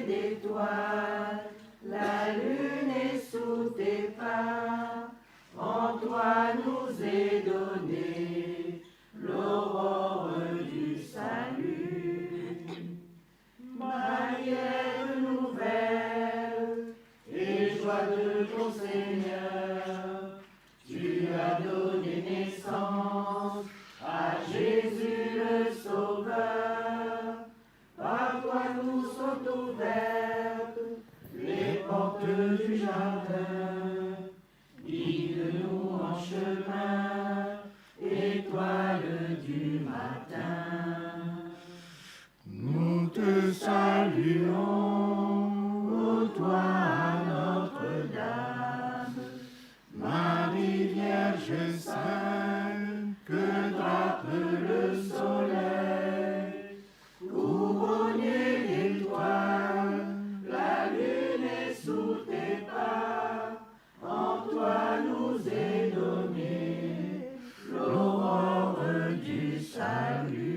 d'étoiles, la lune est sous tes pas. En toi nous est donné l'aurore du salut. Marie nouvelle et joie de ton Seigneur, tu as donné naissance à Jésus le Sauveur. Par toi nous sont ouvertes les portes du jardin. Guide-nous en chemin, étoile du matin. Nous te saluons, ô toi Notre-Dame, Marie Vierge sainte, que drape le soleil, couronnée d'étoiles, la lune est sous tes pas. En toi nous est donné l'aurore du salut.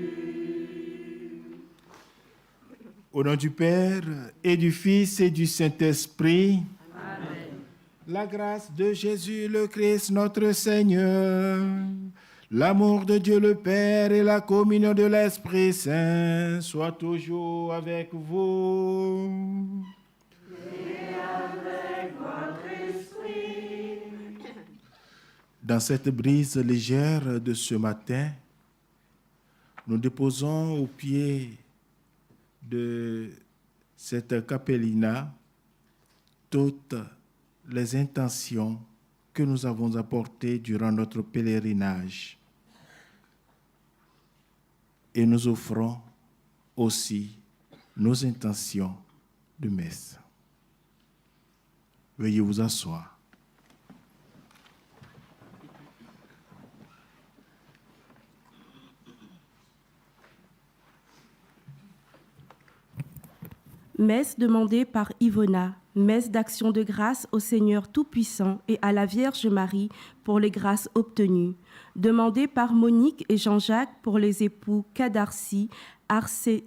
Au nom du Père et du Fils et du Saint-Esprit, Amen. La grâce de Jésus le Christ notre Seigneur, l'amour de Dieu le Père et la communion de l'Esprit Saint soient toujours avec vous. Et avec votre esprit. Dans cette brise légère de ce matin, nous déposons au pied de cette capellina toutes les intentions que nous avons apportées durant notre pèlerinage. Et nous offrons aussi nos intentions de messe. Veuillez vous asseoir. Messe demandée par Yvonna, messe d'action de grâce au Seigneur Tout-Puissant et à la Vierge Marie pour les grâces obtenues. Demandée par Monique et Jean-Jacques pour les époux Cadarcy, Aristène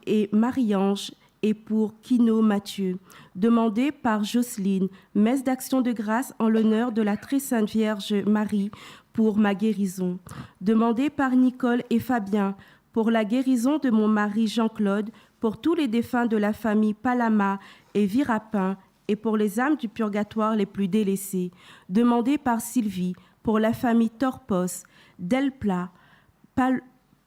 et Marie-Ange et pour Kino Mathieu. Demandée par Jocelyne, messe d'action de grâce en l'honneur de la très sainte Vierge Marie pour ma guérison. Demandée par Nicole et Fabien, pour la guérison de mon mari Jean-Claude, pour tous les défunts de la famille Palama et Virapin, et pour les âmes du purgatoire les plus délaissées. Demandée par Sylvie, pour la famille Torpos, Delpla,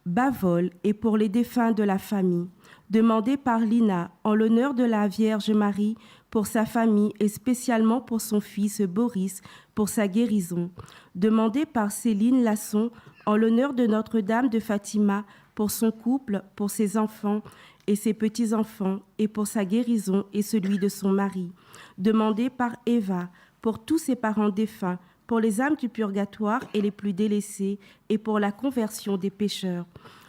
Bavol, et pour les défunts de la famille. Demandée par Lina, en l'honneur de la Vierge Marie, pour sa famille et spécialement pour son fils Boris, pour sa guérison. Demandée par Céline Lasson, en l'honneur de Notre-Dame de Fatima, pour son couple, pour ses enfants et ses petits-enfants, et pour sa guérison et celui de son mari. Demandée par Eva, pour tous ses parents défunts, pour les âmes du purgatoire et les plus délaissés, et pour la conversion des pécheurs.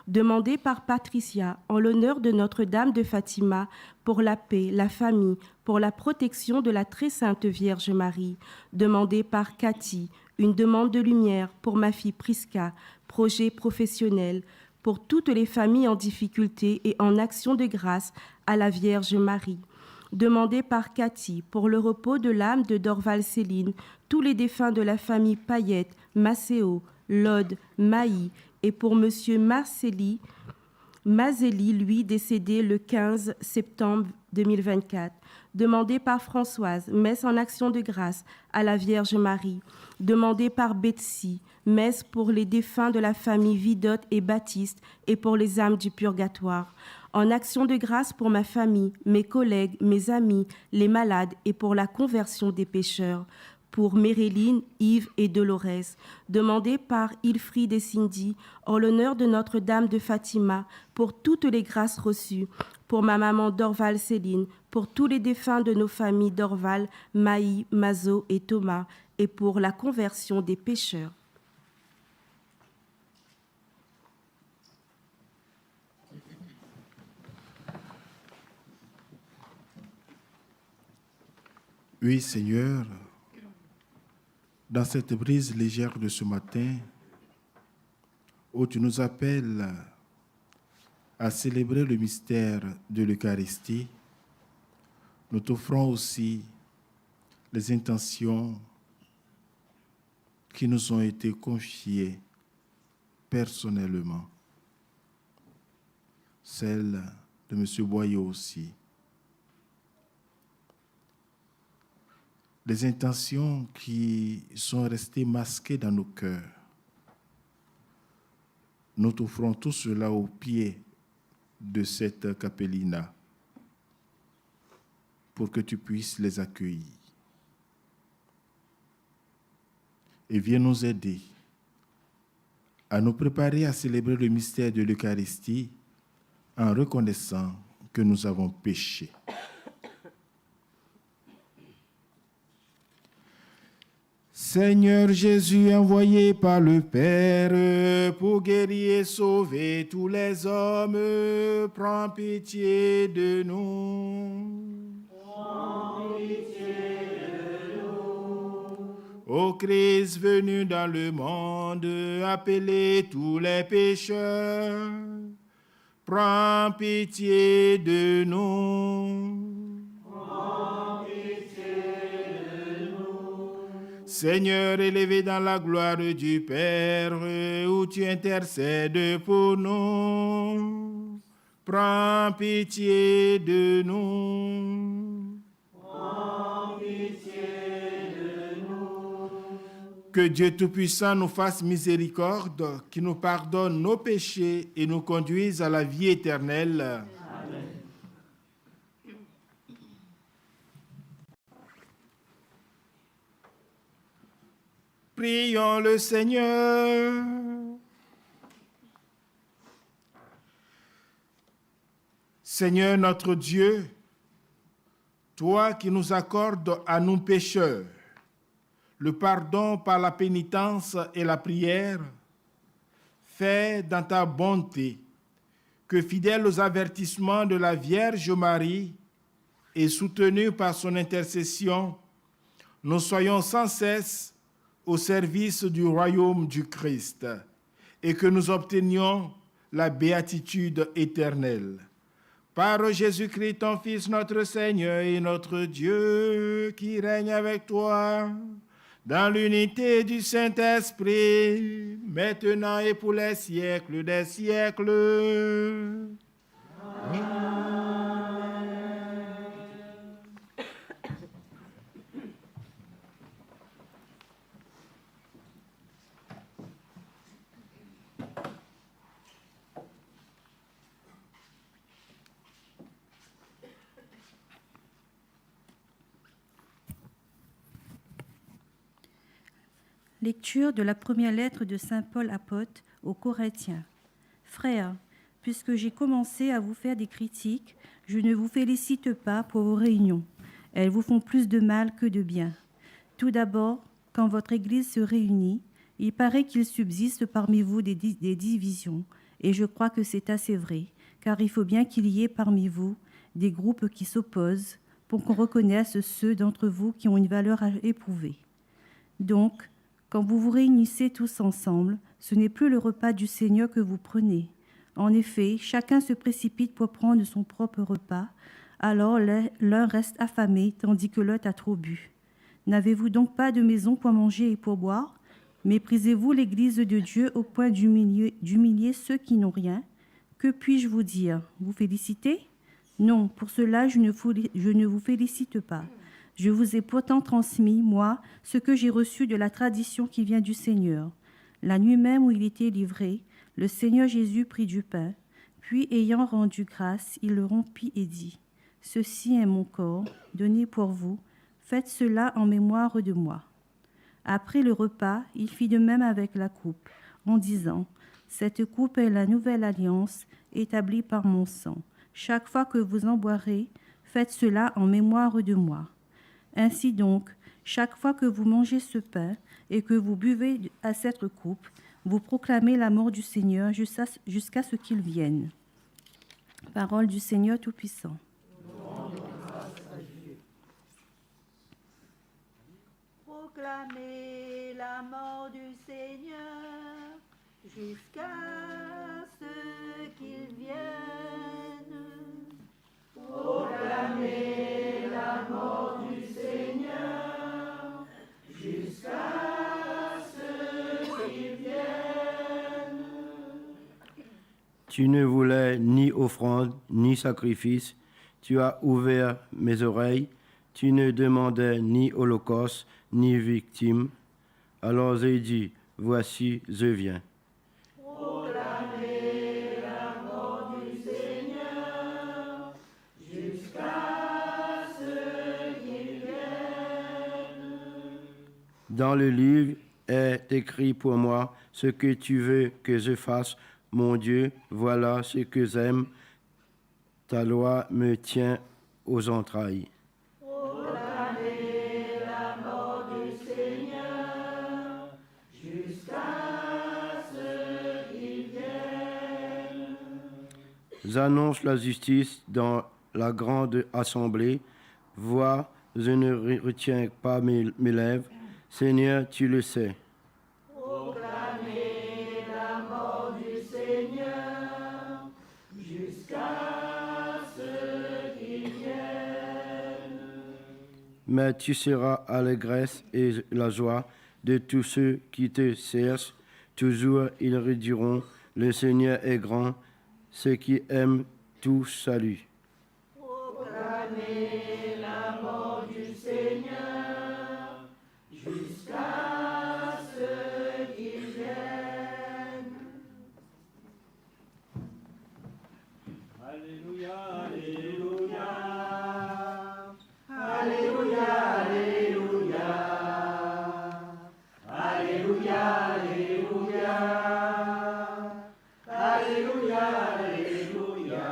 Demandée par Patricia, en l'honneur de Notre-Dame de Fatima, pour la paix, la famille, pour la protection de la très sainte Vierge Marie. Demandée par Cathy, une demande de lumière pour ma fille Priska, projet professionnel, pour toutes les familles en difficulté et en action de grâce à la Vierge Marie. Demandée par Cathy, pour le repos de l'âme de Dorval Céline, tous les défunts de la famille Payette, Macéo, Lode, Maï, et pour monsieur Mazeli, lui décédé le 15 septembre 2024. Demandée par Françoise, messe en action de grâce à la Vierge Marie. Demandée par Betsy, messe pour les défunts de la famille Vidotte et Baptiste et pour les âmes du purgatoire. En action de grâce pour ma famille, mes collègues, mes amis, les malades et pour la conversion des pécheurs. Pour Méréline, Yves et Dolores. Demandée par Ilfried et Cindy, en l'honneur de Notre-Dame de Fatima, pour toutes les grâces reçues. Pour ma maman Dorval Céline, pour tous les défunts de nos familles Dorval, Maï, Mazo et Thomas, et pour la conversion des pécheurs. Oui, Seigneur, dans cette brise légère de ce matin, où tu nous appelles à célébrer le mystère de l'Eucharistie, nous t'offrons aussi les intentions qui nous ont été confiées personnellement, celles de M. Boyau aussi. Les intentions qui sont restées masquées dans nos cœurs. Nous t'offrons tout cela au pied de cette capellina pour que tu puisses les accueillir. Et viens nous aider à nous préparer à célébrer le mystère de l'Eucharistie en reconnaissant que nous avons péché. Seigneur Jésus, envoyé par le Père pour guérir et sauver tous les hommes, prends pitié de nous. Prends pitié de nous. Ô Christ venu dans le monde, appelez tous les pécheurs, prends pitié de nous. Seigneur, élevé dans la gloire du Père, où tu intercèdes pour nous, prends pitié de nous. Prends pitié de nous. Que Dieu Tout-Puissant nous fasse miséricorde, qui nous pardonne nos péchés et nous conduise à la vie éternelle. Amen. Prions le Seigneur. Seigneur notre Dieu, toi qui nous accordes à nous pécheurs le pardon par la pénitence et la prière, fais dans ta bonté que, fidèles aux avertissements de la Vierge Marie et soutenus par son intercession, nous soyons sans cesse au service du royaume du Christ et que nous obtenions la béatitude éternelle. Par Jésus-Christ, ton Fils, notre Seigneur et notre Dieu, qui règne avec toi dans l'unité du Saint-Esprit, maintenant et pour les siècles des siècles. Amen. Lecture de la première lettre de saint Paul apôtre aux Corinthiens. Frères, puisque j'ai commencé à vous faire des critiques, je ne vous félicite pas pour vos réunions. Elles vous font plus de mal que de bien. Tout d'abord, quand votre Église se réunit, il paraît qu'il subsiste parmi vous des divisions, et je crois que c'est assez vrai, car il faut bien qu'il y ait parmi vous des groupes qui s'opposent pour qu'on reconnaisse ceux d'entre vous qui ont une valeur à éprouver. Donc, quand vous vous réunissez tous ensemble, ce n'est plus le repas du Seigneur que vous prenez. En effet, chacun se précipite pour prendre son propre repas, alors l'un reste affamé tandis que l'autre a trop bu. N'avez-vous donc pas de maison pour manger et pour boire ? Méprisez-vous l'Église de Dieu au point d'humilier ceux qui n'ont rien ? Que puis-je vous dire ? Vous féliciter ? Non, pour cela je ne vous félicite pas. Je vous ai pourtant transmis, moi, ce que j'ai reçu de la tradition qui vient du Seigneur. La nuit même où il était livré, le Seigneur Jésus prit du pain, puis ayant rendu grâce, il le rompit et dit : « Ceci est mon corps, donné pour vous, faites cela en mémoire de moi. » Après le repas, il fit de même avec la coupe, en disant : « Cette coupe est la nouvelle alliance, établie par mon sang. Chaque fois que vous en boirez, faites cela en mémoire de moi. » Ainsi donc, chaque fois que vous mangez ce pain et que vous buvez à cette coupe, vous proclamez la mort du Seigneur jusqu'à ce qu'il vienne. Parole du Seigneur Tout-Puissant. Proclamez la mort du Seigneur jusqu'à ce qu'il vienne. Tu ne voulais ni offrande, ni sacrifice. Tu as ouvert mes oreilles. Tu ne demandais ni holocauste, ni victime. Alors j'ai dit, voici, je viens. Proclamez la mort du Seigneur jusqu'à ce qu'il vienne. Dans le livre est écrit pour moi ce que tu veux que je fasse, mon Dieu, voilà ce que j'aime. Ta loi me tient aux entrailles. Proclamez la mort du Seigneur jusqu'à ce qu'il vienne. J'annonce la justice dans la grande assemblée. Vois, je ne retiens pas mes lèvres. Seigneur, tu le sais. Proclamez la mort du Seigneur jusqu'à ce qu'il vienne. Mais tu seras allégresse et la joie de tous ceux qui te cherchent. Toujours ils rediront, le Seigneur est grand. Ceux qui aiment tout salut. Proclamez la mort du Seigneur jusqu'à ce qu'il vienne. Alléluia, Alléluia. Alléluia, Alléluia. Alléluia, Alléluia. Alléluia, Alléluia.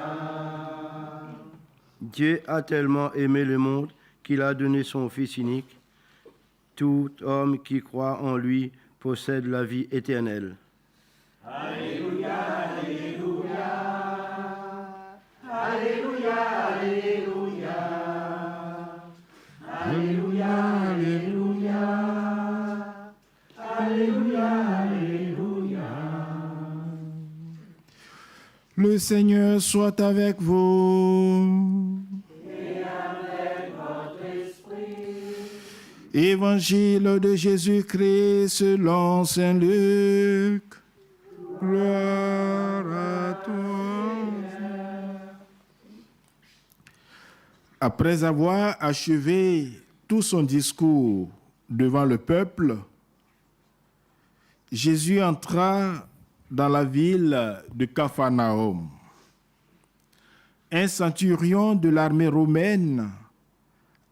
Dieu a tellement aimé le monde qu'il a donné son Fils unique. Tout homme qui croit en lui possède la vie éternelle. Alléluia, Alléluia. Alléluia, Alléluia. Alléluia, Alléluia. Alléluia, Alléluia. Le Seigneur soit avec vous. Et avec votre esprit. Évangile de Jésus-Christ selon saint Luc. Gloire à toi. Après avoir achevé tout son discours devant le peuple, Jésus entra dans la ville de Capharnaüm. Un centurion de l'armée romaine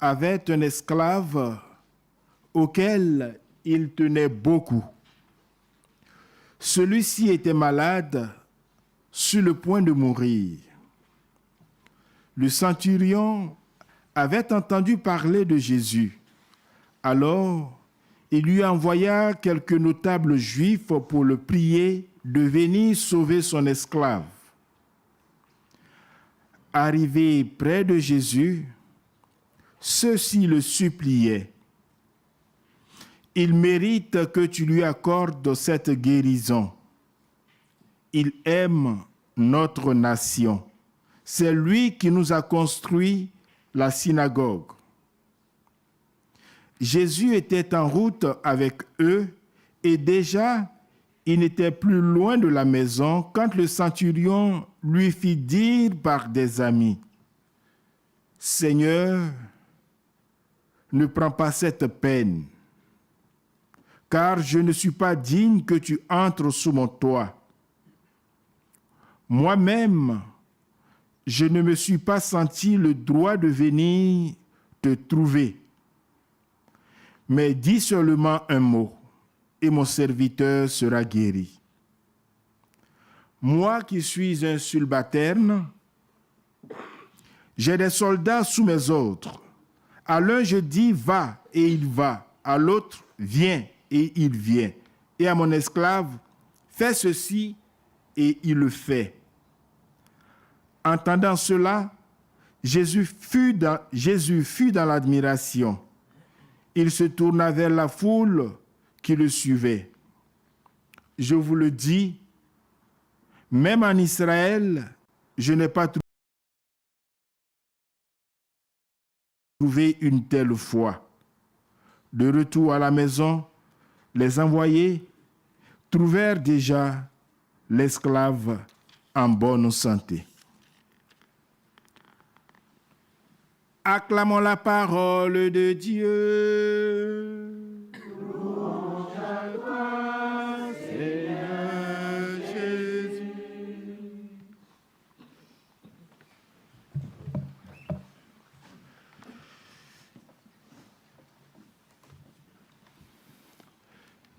avait un esclave auquel il tenait beaucoup. Celui-ci était malade, sur le point de mourir. Le centurion avait entendu parler de Jésus. Alors, il lui envoya quelques notables juifs pour le prier de venir sauver son esclave. Arrivé près de Jésus, ceux-ci le suppliaient. Il mérite que tu lui accordes cette guérison. Il aime notre nation. C'est lui qui nous a construit la synagogue. Jésus était en route avec eux et déjà, il n'était plus loin de la maison quand le centurion lui fit dire par des amis, « Seigneur, ne prends pas cette peine, car je ne suis pas digne que tu entres sous mon toit. Moi-même, je ne me suis pas senti le droit de venir te trouver. Mais dis seulement un mot, et mon serviteur sera guéri. Moi qui suis un subalterne, j'ai des soldats sous mes ordres. À l'un je dis va, et il va. À l'autre, viens, et il vient. Et à mon esclave, fais ceci, et il le fait. Entendant cela, Jésus fut dans l'admiration. Il se tourna vers la foule qui le suivait. Je vous le dis, même en Israël, je n'ai pas trouvé une telle foi. De retour à la maison, les envoyés trouvèrent déjà l'esclave en bonne santé. Acclamons la parole de Dieu. Louange à toi, Seigneur Jésus.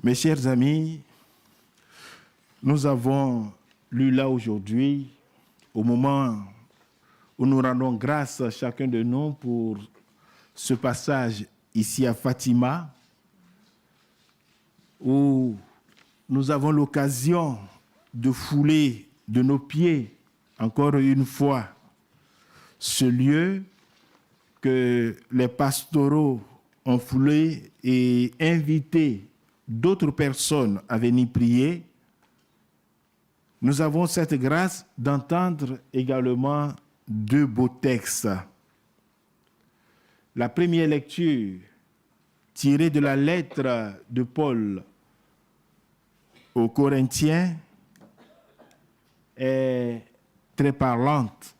Mes chers amis, nous avons lu là aujourd'hui, au moment où nous rendons grâce chacun de nous pour ce passage ici à Fatima, où nous avons l'occasion de fouler de nos pieds, encore une fois, ce lieu que les pastoraux ont foulé et invité d'autres personnes à venir prier. Nous avons cette grâce d'entendre également deux beaux textes. La première lecture, tirée de la lettre de Paul aux Corinthiens, est très parlante.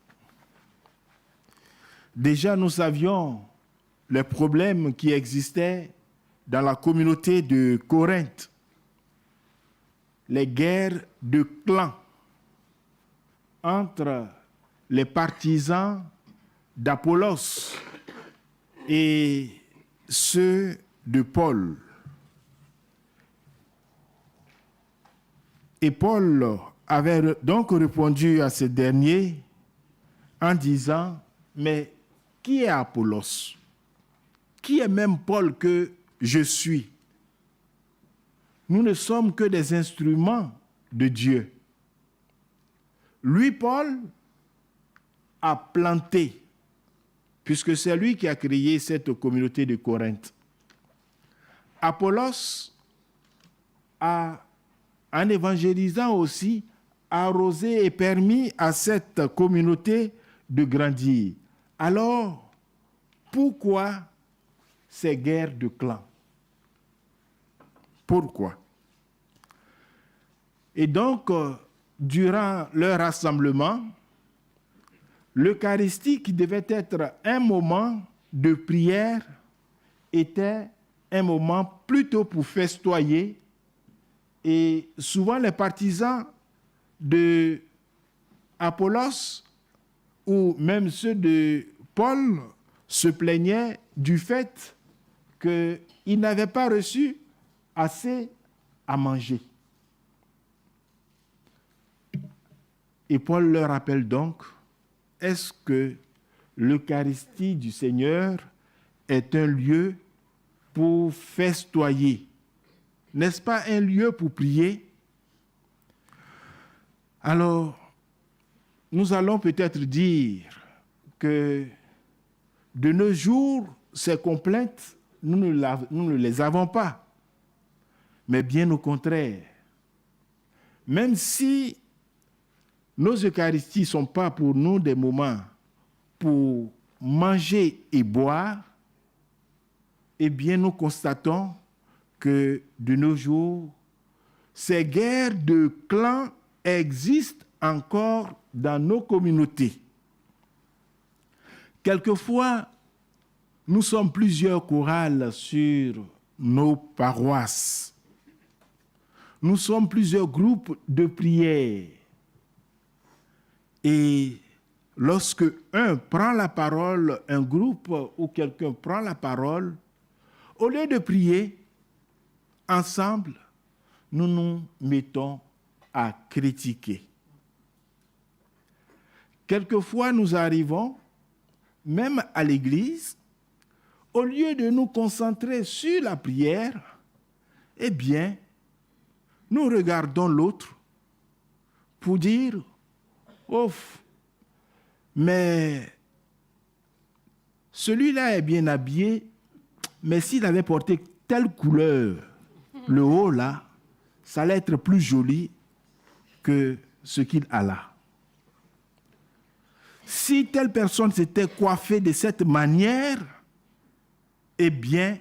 Déjà, nous savions les problèmes qui existaient dans la communauté de Corinthe, les guerres de clans entre les partisans d'Apollos et ceux de Paul. Et Paul avait donc répondu à ce dernier en disant, mais qui est Apollos? Qui est même Paul que je suis? Nous ne sommes que des instruments de Dieu. Lui, Paul, a planté, puisque c'est lui qui a créé cette communauté de Corinthe. Apollos a, en évangélisant aussi, arrosé et permis à cette communauté de grandir. Alors, pourquoi ces guerres de clans? Pourquoi? Et donc, durant leur rassemblement, l'Eucharistie, qui devait être un moment de prière, était un moment plutôt pour festoyer. Et souvent, les partisans de Apollos ou même ceux de Paul se plaignaient du fait qu'ils n'avaient pas reçu assez à manger. Et Paul leur rappelle donc, est-ce que l'Eucharistie du Seigneur est un lieu pour festoyer? N'est-ce pas un lieu pour prier? Alors, nous allons peut-être dire que de nos jours, ces complaintes, nous ne les avons pas. Mais bien au contraire, même si nos Eucharisties ne sont pas pour nous des moments pour manger et boire, eh bien nous constatons que de nos jours, ces guerres de clans existent encore dans nos communautés. Quelquefois, nous sommes plusieurs chorales sur nos paroisses. Nous sommes plusieurs groupes de prière. Et lorsque un prend la parole, un groupe ou quelqu'un prend la parole, au lieu de prier ensemble, nous nous mettons à critiquer. Quelquefois, nous arrivons, même à l'église, au lieu de nous concentrer sur la prière, eh bien, nous regardons l'autre pour dire, oh, mais celui-là est bien habillé, mais s'il avait porté telle couleur, le haut là, ça allait être plus joli que ce qu'il a là. Si telle personne s'était coiffée de cette manière, eh bien,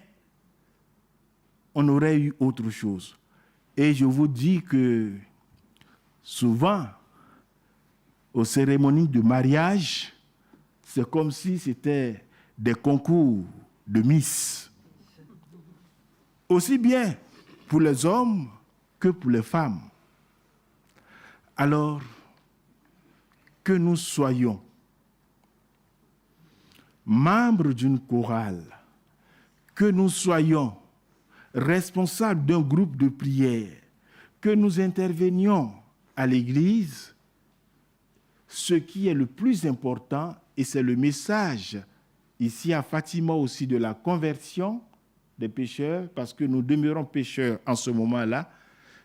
on aurait eu autre chose. Et je vous dis que souvent, aux cérémonies de mariage, c'est comme si c'était des concours de Miss. Aussi bien pour les hommes que pour les femmes. Alors, que nous soyons membres d'une chorale, que nous soyons responsables d'un groupe de prière, que nous intervenions à l'Église, ce qui est le plus important, et c'est le message ici à Fatima aussi de la conversion des pécheurs, parce que nous demeurons pécheurs en ce moment-là,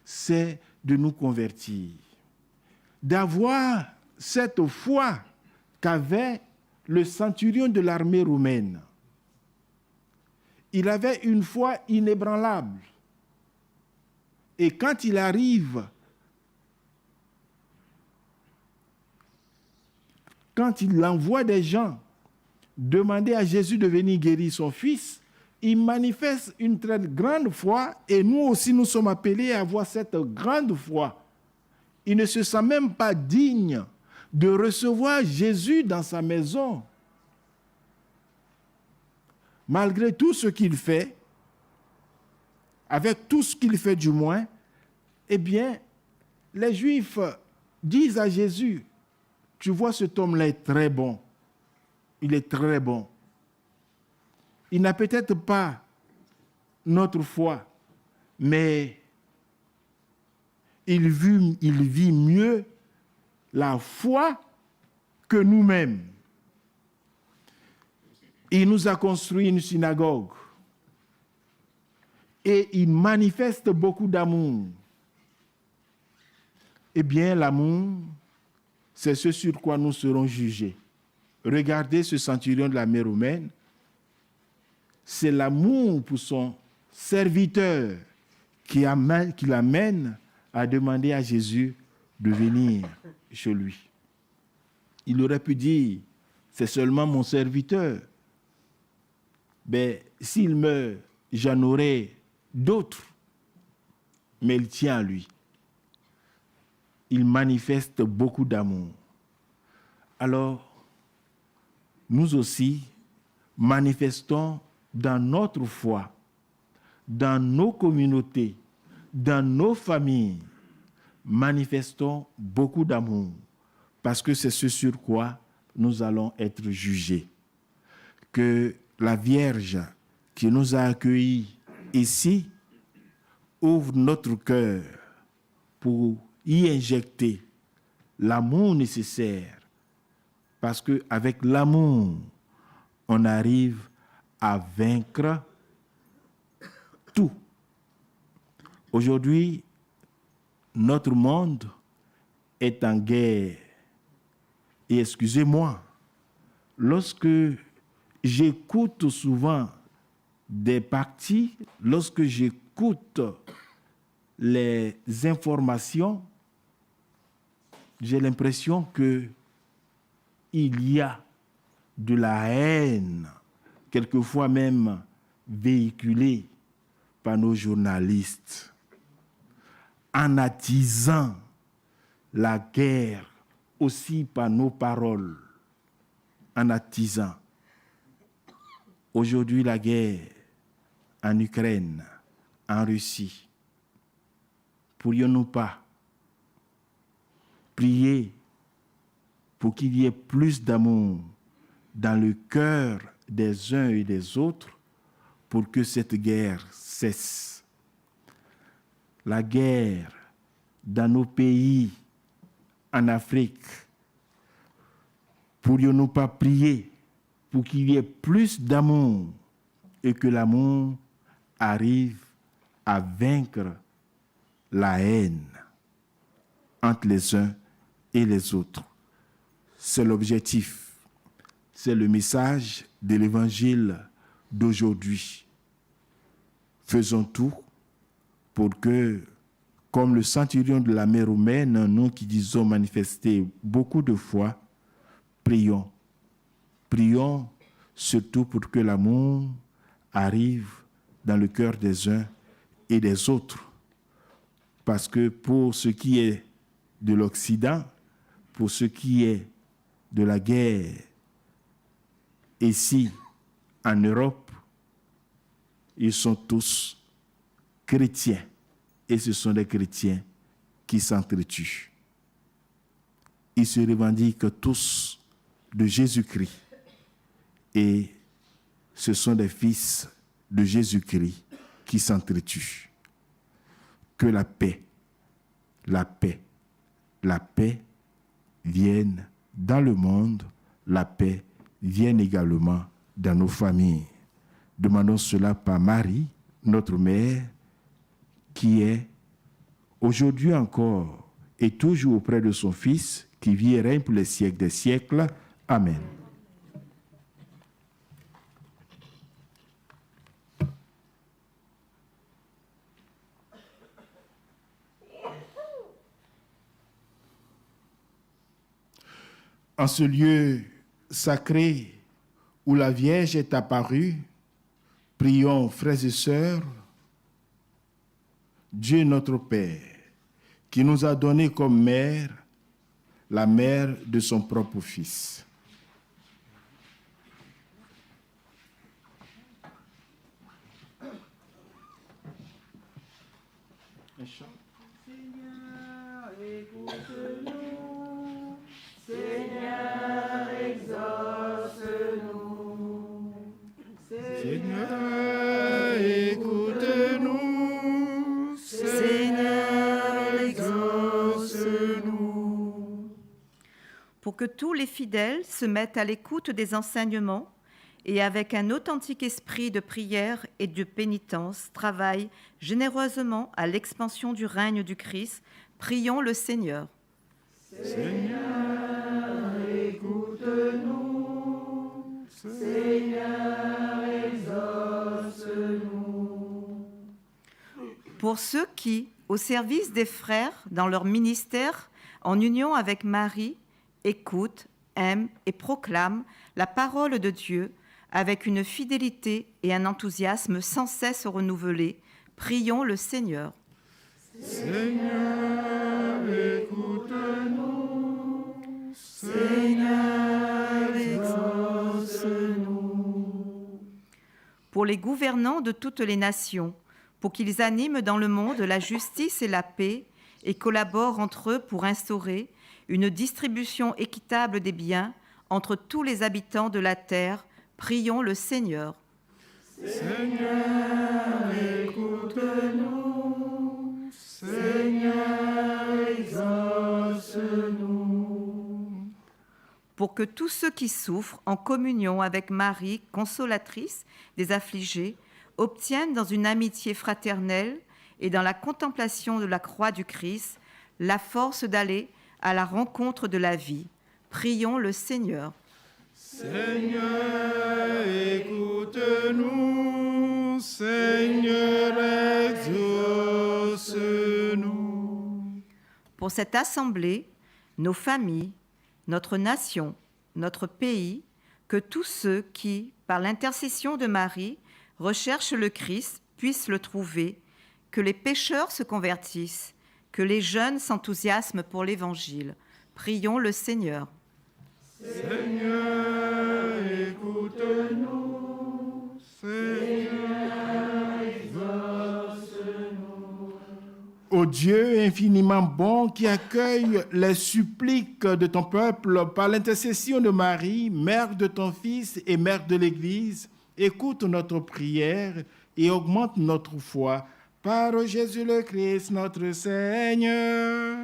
c'est de nous convertir, d'avoir cette foi qu'avait le centurion de l'armée romaine. Il avait une foi inébranlable. Et quand il arrive, quand il envoie des gens demander à Jésus de venir guérir son fils, il manifeste une très grande foi, et nous aussi nous sommes appelés à avoir cette grande foi. Il ne se sent même pas digne de recevoir Jésus dans sa maison. Malgré tout ce qu'il fait, avec tout ce qu'il fait du moins, eh bien, les Juifs disent à Jésus, tu vois, cet homme-là est très bon. Il est très bon. Il n'a peut-être pas notre foi, mais il vit mieux la foi que nous-mêmes. Il nous a construit une synagogue et il manifeste beaucoup d'amour. Eh bien, l'amour, c'est ce sur quoi nous serons jugés. Regardez ce centurion de la mer romaine. C'est l'amour pour son serviteur qui l'amène à demander à Jésus de venir chez lui. Il aurait pu dire, c'est seulement mon serviteur. Mais s'il meurt, j'en aurai d'autres. Mais il tient à lui. Il manifeste beaucoup d'amour. Alors, nous aussi, manifestons dans notre foi, dans nos communautés, dans nos familles, manifestons beaucoup d'amour, parce que c'est ce sur quoi nous allons être jugés. Que la Vierge qui nous a accueillis ici ouvre notre cœur pour y injecter l'amour nécessaire, parce qu'avec l'amour, on arrive à vaincre tout. Aujourd'hui, notre monde est en guerre. Et excusez-moi, lorsque j'écoute souvent des partis, lorsque j'écoute les informations, j'ai l'impression qu'il y a de la haine, quelquefois même véhiculée par nos journalistes, en attisant la guerre aussi par nos paroles, en attisant. Aujourd'hui, la guerre en Ukraine, en Russie, pourrions-nous pas prier pour qu'il y ait plus d'amour dans le cœur des uns et des autres pour que cette guerre cesse? La guerre dans nos pays, en Afrique, pourrions-nous pas prier pour qu'il y ait plus d'amour et que l'amour arrive à vaincre la haine entre les uns et les autres? C'est l'objectif, c'est le message de l'évangile d'aujourd'hui. Faisons tout pour que, comme le centurion de la mer romaine, nous qui disons manifester beaucoup de foi, prions. Prions surtout pour que l'amour arrive dans le cœur des uns et des autres. Parce que pour ce qui est de l'Occident, pour ce qui est de la guerre ici en Europe, ils sont tous chrétiens. Et ce sont des chrétiens qui s'entretuent. Ils se revendiquent tous de Jésus-Christ. Et ce sont des fils de Jésus-Christ qui s'entretuent. Que la paix vienne dans le monde, la paix vienne également dans nos familles. Demandons cela par Marie, notre mère, qui est aujourd'hui encore et toujours auprès de son Fils, qui vit et règne pour les siècles des siècles. Amen. En ce lieu sacré où la Vierge est apparue, prions, frères et sœurs, Dieu notre Père, qui nous a donné comme mère la mère de son propre Fils. Seigneur, écoute-nous. Seigneur, exauce-nous. Seigneur, écoute-nous. Seigneur, exauce-nous. Pour que tous les fidèles se mettent à l'écoute des enseignements et avec un authentique esprit de prière et de pénitence, travaillent généreusement à l'expansion du règne du Christ, prions le Seigneur. Seigneur, écoute-nous. Seigneur, exauce-nous. Pour ceux qui, au service des frères dans leur ministère, en union avec Marie, écoutent, aiment et proclament la parole de Dieu avec une fidélité et un enthousiasme sans cesse renouvelés, prions le Seigneur. Seigneur, écoute-nous. Seigneur, exauce-nous. Pour les gouvernants de toutes les nations, pour qu'ils animent dans le monde la justice et la paix et collaborent entre eux pour instaurer une distribution équitable des biens entre tous les habitants de la terre, prions le Seigneur. Seigneur, écoute-nous. Seigneur, exauce-nous. Pour que tous ceux qui souffrent en communion avec Marie, consolatrice des affligés, obtiennent dans une amitié fraternelle et dans la contemplation de la croix du Christ la force d'aller à la rencontre de la vie. Prions le Seigneur. Seigneur, écoute-nous. Seigneur, exauce-nous. Pour cette assemblée, nos familles, notre nation, notre pays, que tous ceux qui, par l'intercession de Marie, recherchent le Christ puissent le trouver, que les pécheurs se convertissent, que les jeunes s'enthousiasment pour l'Évangile. Prions le Seigneur. Seigneur, écoute-nous. Seigneur, exauce-nous. Ô Dieu infiniment bon qui accueille les suppliques de ton peuple par l'intercession de Marie, mère de ton Fils et mère de l'Église, écoute notre prière et augmente notre foi par Jésus le Christ, notre Seigneur.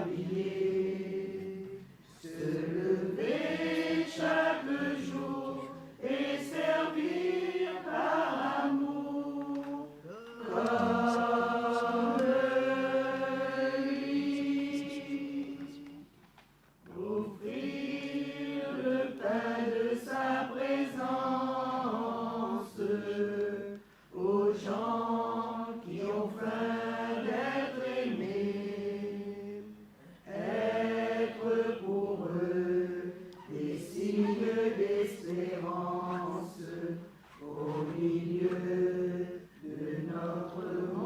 s'habiller, se lever chaque jour et servir par amour comme lui. Offrir le pain de sa présence aux gens qui ont faim d'être aimés, être pour eux des signes d'espérance au milieu de notre monde.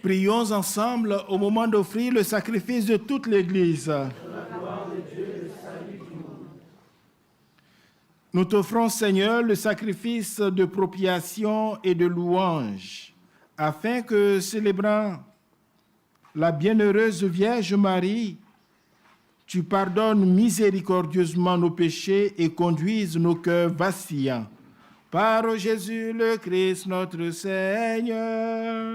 Prions ensemble au moment d'offrir le sacrifice de toute l'Église. Nous t'offrons, Seigneur, le sacrifice de propiation et de louange, afin que, célébrant la bienheureuse Vierge Marie, tu pardonnes miséricordieusement nos péchés et conduises nos cœurs vacillants. Par Jésus le Christ, notre Seigneur.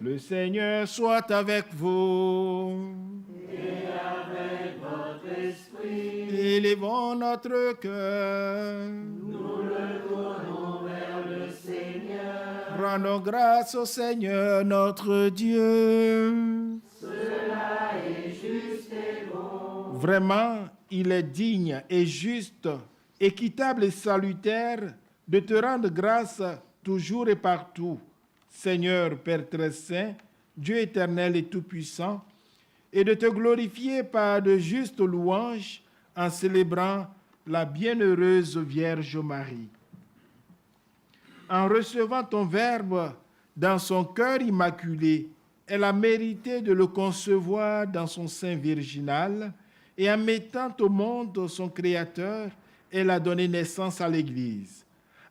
Le Seigneur soit avec vous. Élevons notre cœur. Nous le tournons vers le Seigneur. Rendons grâce au Seigneur notre Dieu. Cela est juste et bon. Vraiment, il est digne et juste, équitable et salutaire de te rendre grâce toujours et partout, Seigneur Père très saint, Dieu éternel et tout-puissant, et de te glorifier par de justes louanges en célébrant la bienheureuse Vierge Marie. En recevant ton Verbe dans son cœur immaculé, elle a mérité de le concevoir dans son sein virginal, et en mettant au monde son Créateur, elle a donné naissance à l'Église.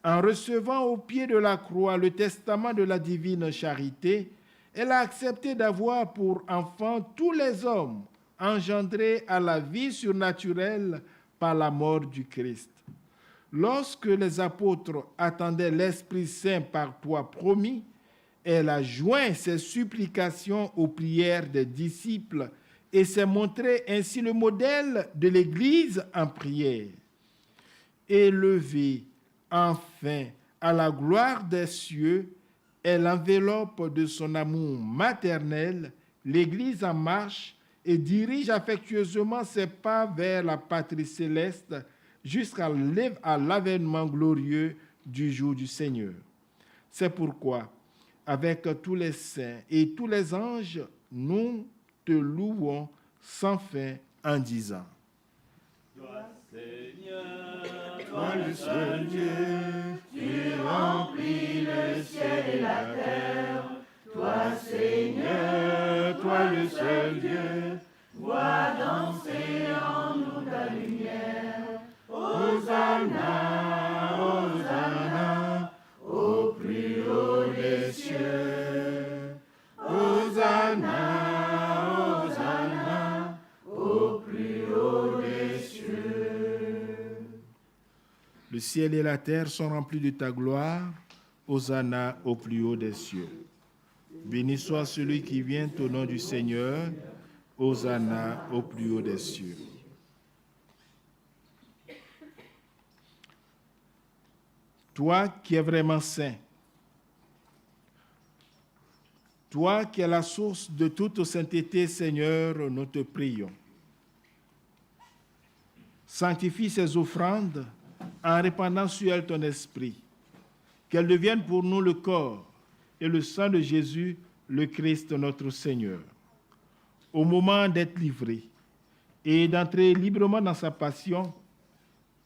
En recevant au pied de la croix le testament de la divine charité, elle a accepté d'avoir pour enfants tous les hommes engendrés à la vie surnaturelle par la mort du Christ. Lorsque les apôtres attendaient l'Esprit Saint par toi promis, elle a joint ses supplications aux prières des disciples et s'est montrée ainsi le modèle de l'Église en prière. Élevée enfin à la gloire des cieux, elle enveloppe de son amour maternel l'Église en marche et dirige affectueusement ses pas vers la patrie céleste jusqu'à l'avènement glorieux du jour du Seigneur. C'est pourquoi, avec tous les saints et tous les anges, nous te louons sans fin en disant: Toi, Seigneur, Toi le seul Dieu, tu remplis le ciel et la terre. Toi, Seigneur, toi le seul Dieu, vois danser en nous ta lumière. Hosanna, Hosanna, Au plus haut des cieux. Hosanna, Hosanna, Au plus haut des cieux. Le ciel et la terre sont remplis de ta gloire. Hosanna au plus haut des cieux. Béni soit celui qui vient au nom du Seigneur. Hosanna au plus haut des cieux. Toi qui es vraiment saint, toi qui es la source de toute sainteté, Seigneur, nous te prions. Sanctifie ces offrandes en répandant sur elles ton esprit, qu'elles deviennent pour nous le corps et le sang de Jésus, le Christ notre Seigneur. Au moment d'être livré et d'entrer librement dans sa passion,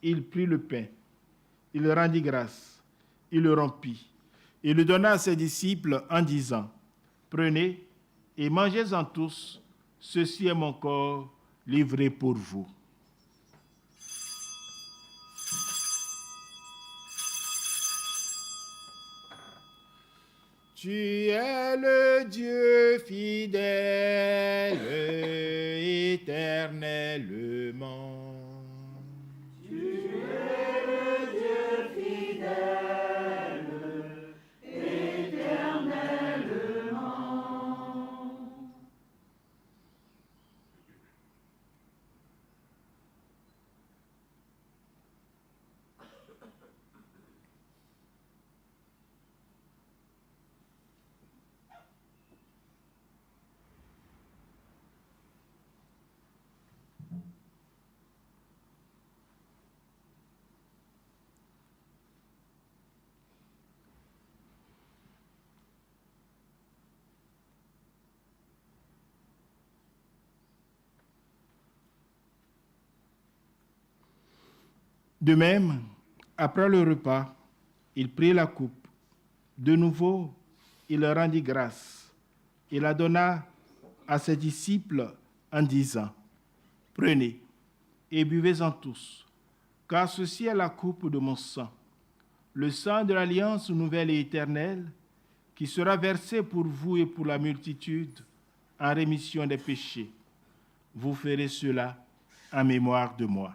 il prit le pain, il rendit grâce, il le rompit, et le donna à ses disciples en disant: Prenez et mangez-en tous, ceci est mon corps livré pour vous. Tu es le Dieu fidèle, éternellement. Tu es le De même, après le repas, il prit la coupe. De nouveau, il leur rendit grâce. Il la donna à ses disciples en disant, « Prenez et buvez-en tous, car ceci est la coupe de mon sang, le sang de l'alliance nouvelle et éternelle, qui sera versé pour vous et pour la multitude en rémission des péchés. Vous ferez cela en mémoire de moi. »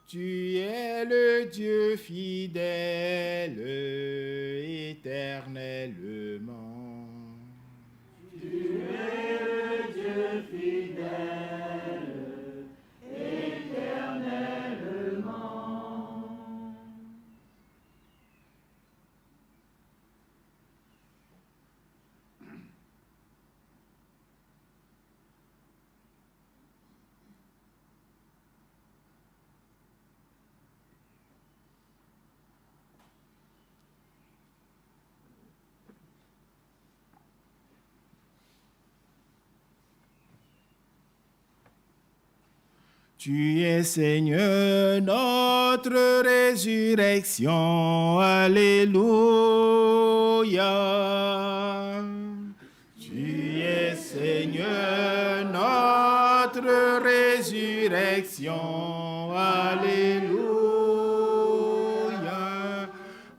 Tu es le Dieu fidèle, éternellement. Tu es le Dieu fidèle, éternellement. Tu es Seigneur, notre résurrection. Alléluia. Tu es Seigneur, notre résurrection. Alléluia.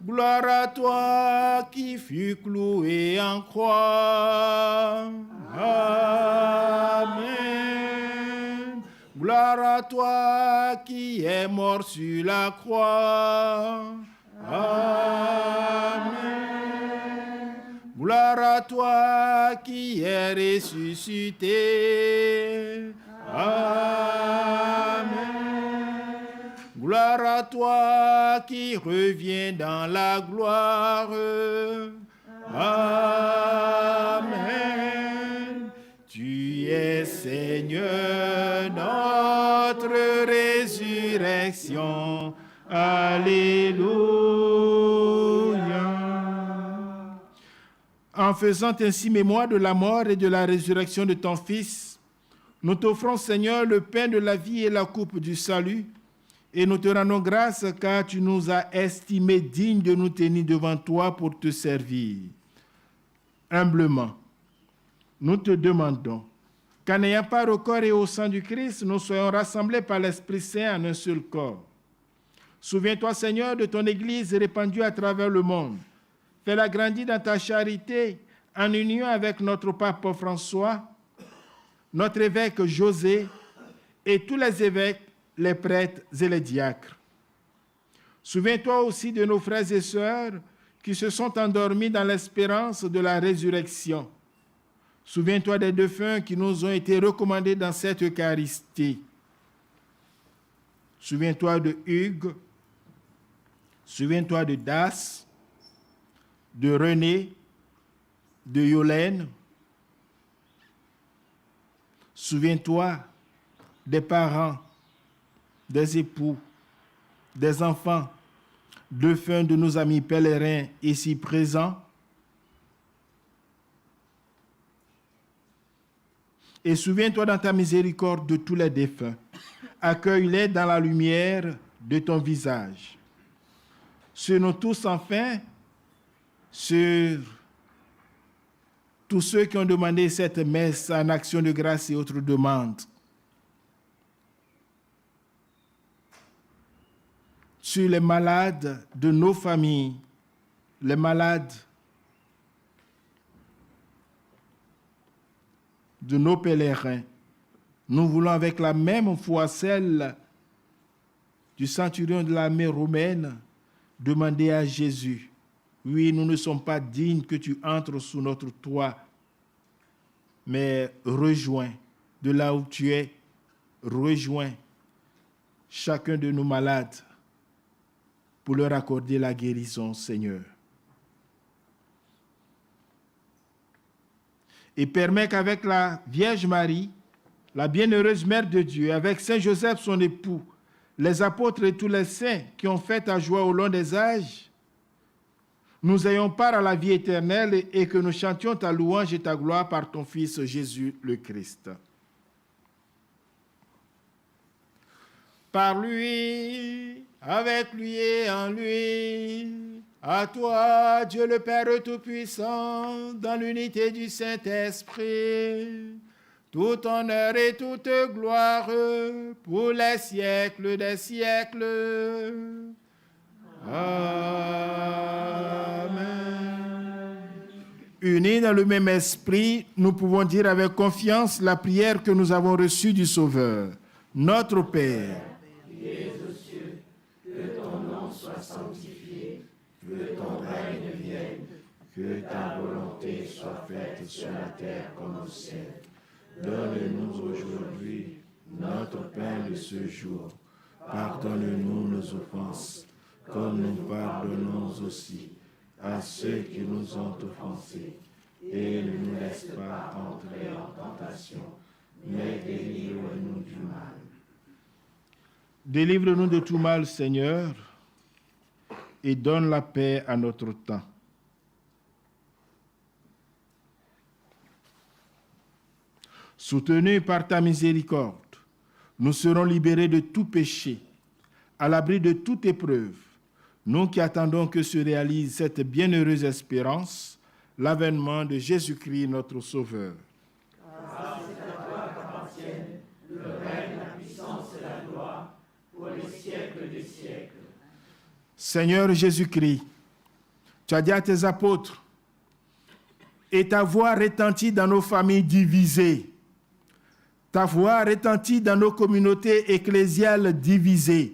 Gloire à toi qui fus cloué en croix. Amen. Gloire à toi qui es mort sur la croix. Amen. Gloire à toi qui es ressuscité. Amen. Gloire à toi qui reviens dans la gloire. Amen. Tu es Seigneur, notre résurrection. Alléluia. En faisant ainsi mémoire de la mort et de la résurrection de ton Fils, nous t'offrons, Seigneur, le pain de la vie et la coupe du salut, et nous te rendons grâce car tu nous as estimés dignes de nous tenir devant toi pour te servir. Humblement, nous te demandons qu'en n'ayant pas au corps et au sang du Christ, nous soyons rassemblés par l'Esprit Saint en un seul corps. Souviens-toi, Seigneur, de ton Église répandue à travers le monde. Fais-la grandir dans ta charité, en union avec notre pape François, notre évêque José et tous les évêques, les prêtres et les diacres. Souviens-toi aussi de nos frères et sœurs qui se sont endormis dans l'espérance de la résurrection. Souviens-toi des défunts qui nous ont été recommandés dans cette Eucharistie. Souviens-toi de Hugues, souviens-toi de Das, de René, de Yolène. Souviens-toi des parents, des époux, des enfants, défunts de nos amis pèlerins ici présents. Et souviens-toi dans ta miséricorde de tous les défunts. Accueille-les dans la lumière de ton visage. Sur nous tous, enfin, sur tous ceux qui ont demandé cette messe en action de grâce et autres demandes. Sur les malades de nos familles, les malades de nos pèlerins. Nous voulons avec la même foi, celle du centurion de l'armée romaine, demander à Jésus, oui, nous ne sommes pas dignes que tu entres sous notre toit, mais rejoins de là où tu es, rejoins chacun de nos malades pour leur accorder la guérison, Seigneur. Et permets qu'avec la Vierge Marie, la bienheureuse Mère de Dieu, avec Saint Joseph, son époux, les apôtres et tous les saints qui ont fait ta joie au long des âges, nous ayons part à la vie éternelle et que nous chantions ta louange et ta gloire par ton Fils Jésus le Christ. Par lui, avec lui et en lui, à toi, Dieu le Père Tout-Puissant, dans l'unité du Saint-Esprit, tout honneur et toute gloire pour les siècles des siècles. Amen. Unis dans le même esprit, nous pouvons dire avec confiance la prière que nous avons reçue du Sauveur. Notre Père, qui es aux cieux, que ton nom soit sanctifié, que ton règne vienne, que ta volonté soit faite sur la terre comme au ciel. Donne-nous aujourd'hui notre pain de ce jour. Pardonne-nous nos offenses, comme nous pardonnons aussi à ceux qui nous ont offensés. Et ne nous laisse pas entrer en tentation, mais délivre-nous du mal. délivre-nous de tout mal, Seigneur, et donne la paix à notre temps. Soutenus par ta miséricorde, nous serons libérés de tout péché, à l'abri de toute épreuve, nous qui attendons que se réalise cette bienheureuse espérance, l'avènement de Jésus-Christ, notre Sauveur. Car c'est à toi qu'appartiennent le règne, la puissance et la gloire pour les siècles des siècles. Seigneur Jésus-Christ, tu as dit à tes apôtres, et ta voix retentit dans nos familles divisées. Ta voix retentit dans nos communautés ecclésiales divisées.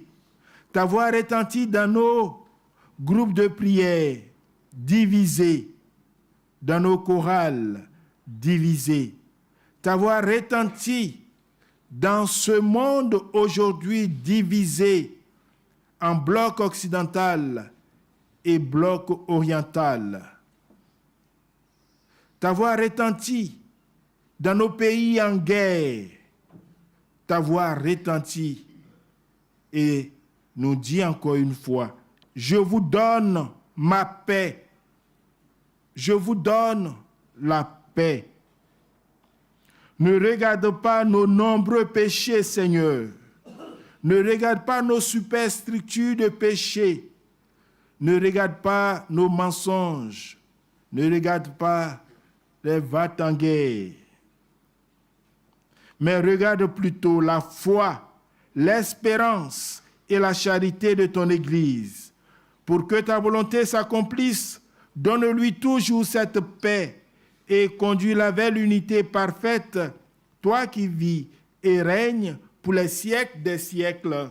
Ta voix retentit dans nos groupes de prière divisés, dans nos chorales divisés. Ta voix retentit dans ce monde aujourd'hui divisé en bloc occidental et bloc oriental. Ta voix retentit dans nos pays en guerre. Ta voix retentit et nous dit encore une fois, je vous donne ma paix. Je vous donne la paix. Ne regarde pas nos nombreux péchés, Seigneur. Ne regarde pas nos superstructures de péché. Ne regarde pas nos mensonges. Ne regarde pas les va-t-en-guerre. Mais regarde plutôt la foi, l'espérance et la charité de ton Église. Pour que ta volonté s'accomplisse, donne-lui toujours cette paix et conduis-la vers l'unité parfaite, toi qui vis et règnes pour les siècles des siècles. Amen.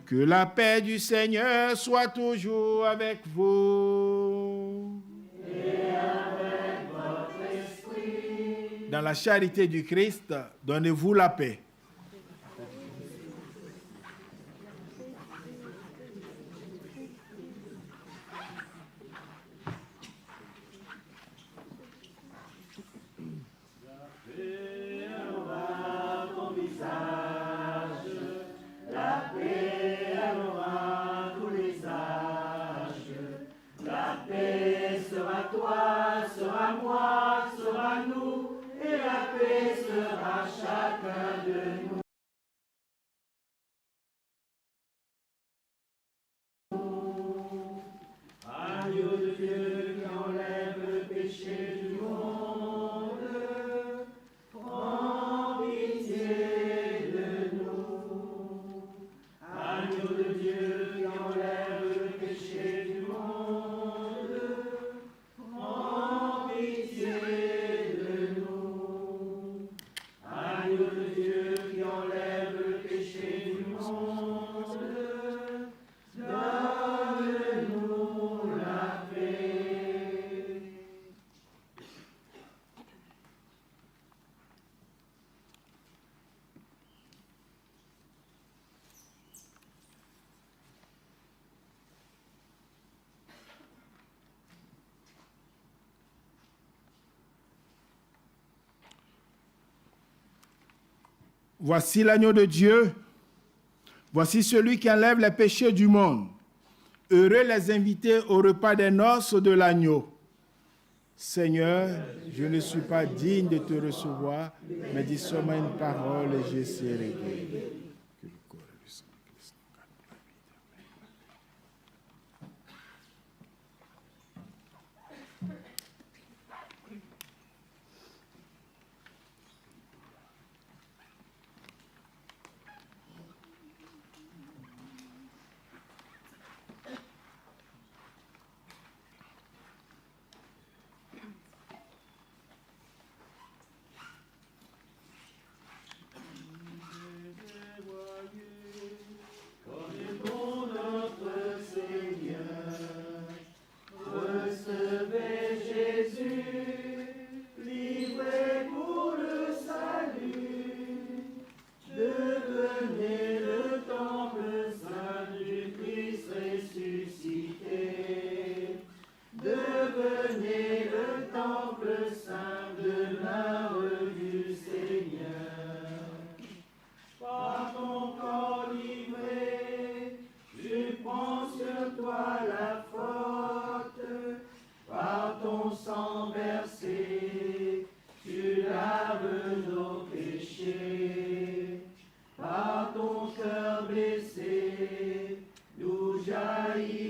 Que la paix du Seigneur soit toujours avec vous. Et avec votre esprit. Dans la charité du Christ, donnez-vous la paix. Voici l'agneau de Dieu. Voici celui qui enlève les péchés du monde. Heureux les invités au repas des noces de l'agneau. Seigneur, je ne suis pas digne de te recevoir, mais dis seulement une parole et je serai guéri. Que le corps et le sang de Christ nous gardent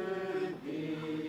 la vie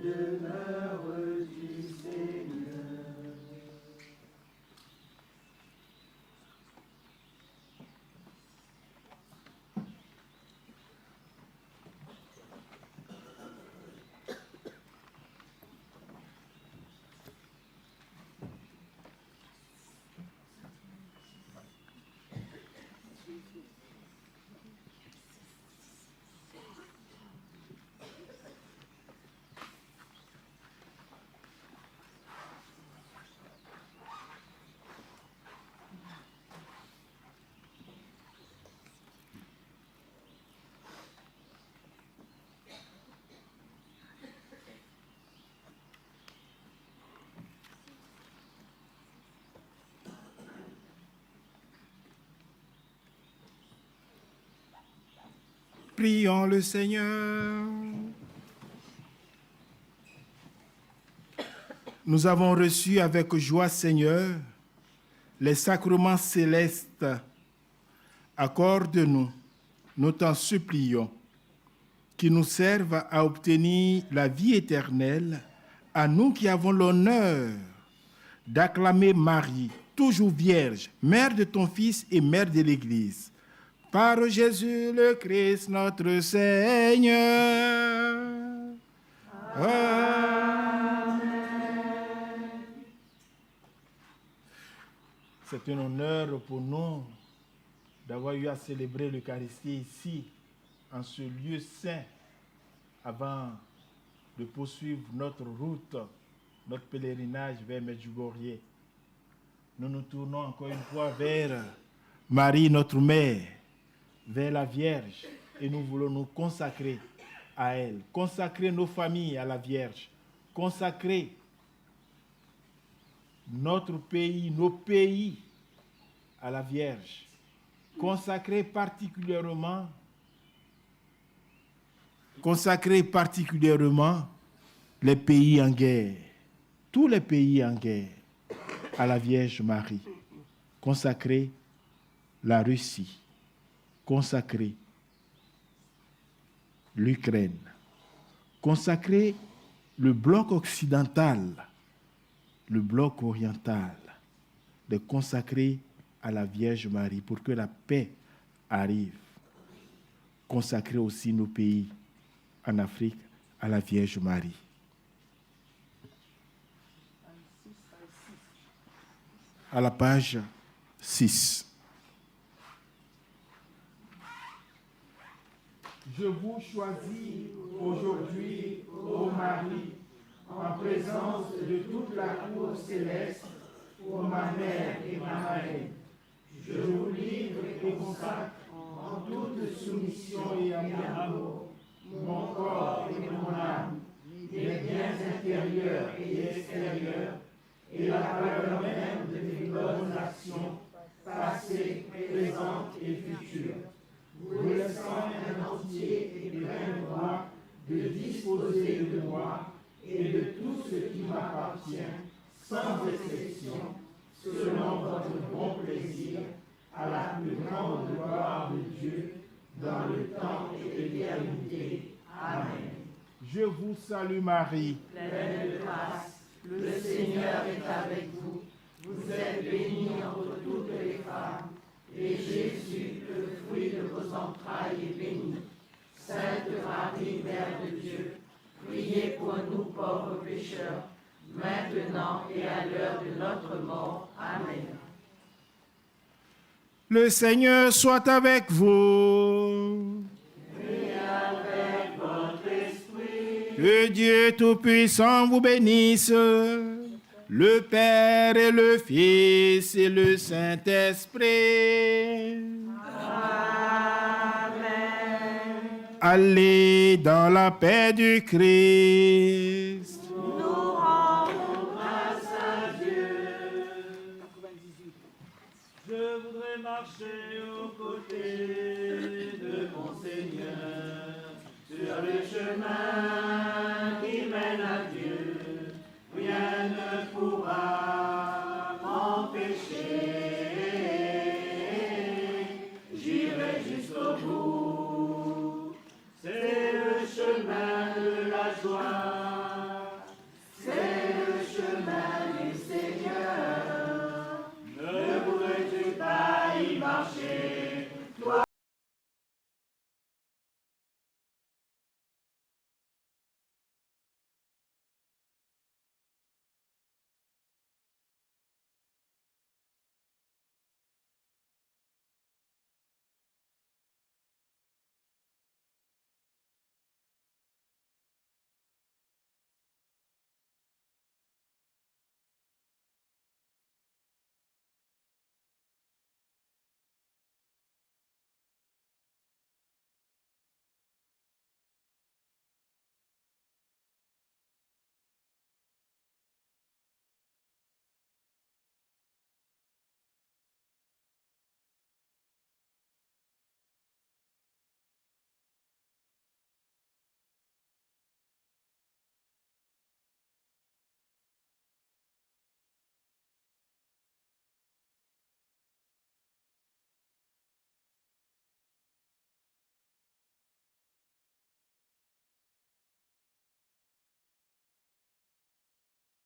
demeure du Seigneur. Prions le Seigneur. Nous avons reçu avec joie, Seigneur, les sacrements célestes. Accorde-nous, nous t'en supplions, qui nous servent à obtenir la vie éternelle, à nous qui avons l'honneur d'acclamer Marie, toujours vierge, mère de ton Fils et mère de l'Église. Par Jésus le Christ, notre Seigneur. Amen. C'est un honneur pour nous d'avoir eu à célébrer l'Eucharistie ici, en ce lieu saint, avant de poursuivre notre route, notre pèlerinage vers Medjugorje. Nous nous tournons encore une fois vers Marie, notre mère, vers la Vierge, et nous voulons nous consacrer à elle, consacrer nos familles à la Vierge, consacrer notre pays, nos pays à la Vierge, consacrer particulièrement les pays en guerre, tous les pays en guerre, à la Vierge Marie, consacrer la Russie, consacrer l'Ukraine, consacrer le bloc occidental, le bloc oriental, de consacrer à la Vierge Marie pour que la paix arrive. Consacrer aussi nos pays en Afrique à la Vierge Marie. À la page 6. Je vous choisis aujourd'hui, ô Marie, en présence de toute la cour céleste, pour ma mère et ma reine. Je vous livre et consacre en toute soumission et amour mon corps et mon âme, mes biens intérieurs et extérieurs, et la valeur même de mes bonnes actions, passées, présentes et futures, vous laissant un entier et plein droit de disposer de moi et de tout ce qui m'appartient, sans exception, selon votre bon plaisir, à la plus grande gloire de Dieu, dans le temps et l'éternité. Amen. Je vous salue Marie, Pleine de grâce, le Seigneur est avec vous. Vous êtes bénie entre toutes les femmes, et Jésus, le fruit de vos entrailles, est béni. Sainte Marie, Mère de Dieu, priez pour nous pauvres pécheurs, maintenant et à l'heure de notre mort. Amen. le Seigneur soit avec vous. Et avec votre esprit, Que Dieu Tout-Puissant vous bénisse, le Père et le Fils et le Saint-Esprit. Amen. Allez dans la paix du Christ. Nous rendons grâce à Dieu. Je voudrais marcher aux côtés de mon Seigneur sur le chemin qui